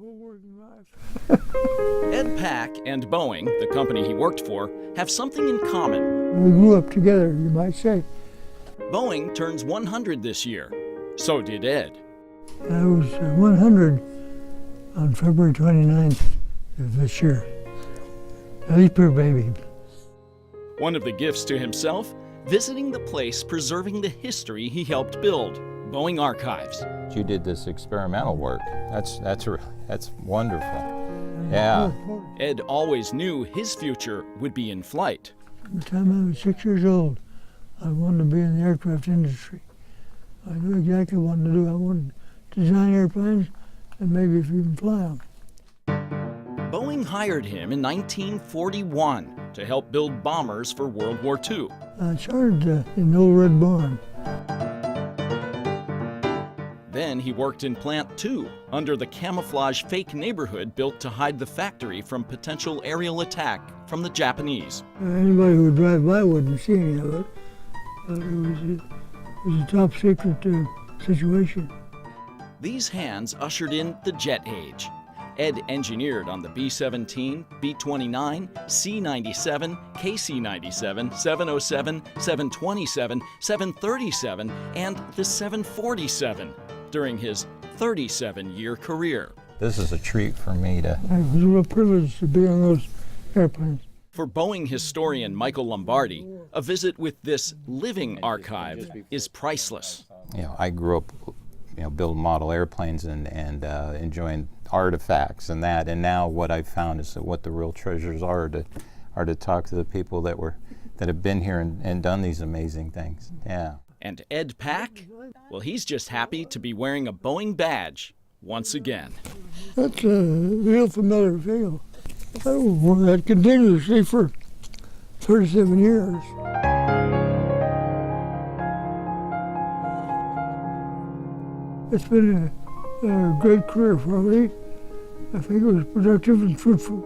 whole working life. Ed Pack and Boeing, the company he worked for, have something in common. We grew up together, you might say. Boeing turns 100 this year. So did Ed. I was 100 on February 29th of this year. A leap year baby. One of the gifts to himself, visiting the place preserving the history he helped build, Boeing Archives. You did this experimental work. That's wonderful. Yeah. Ed always knew his future would be in flight. From the time I was 6 years old, I wanted to be in the aircraft industry. I knew exactly what I wanted to do. I wanted to design airplanes and maybe even fly them. Boeing hired him in 1941 to help build bombers for World War II. I started in the old Red Barn. Then he worked in Plant 2, under the camouflage fake neighborhood built to hide the factory from potential aerial attack from the Japanese. Anybody who would drive by wouldn't see any of it. But it was a top secret situation. These hands ushered in the jet age. Ed engineered on the B-17, B-29, C-97, KC-97, 707, 727, 737, and the 747 during his 37-year career. This is a treat for me to... It was a real privilege to be on those airplanes. For Boeing historian Michael Lombardi, a visit with this living archive is priceless. You know, I grew up, building model airplanes and enjoying artifacts and that, and now what I've found is that what the real treasures are to talk to the people that have been here and done these amazing things. Yeah. And Ed Pack? Well, he's just happy to be wearing a Boeing badge once again. That's a real familiar feel. I wore that continuously for 37 years. It's been a great career for me. I think it was productive and fruitful.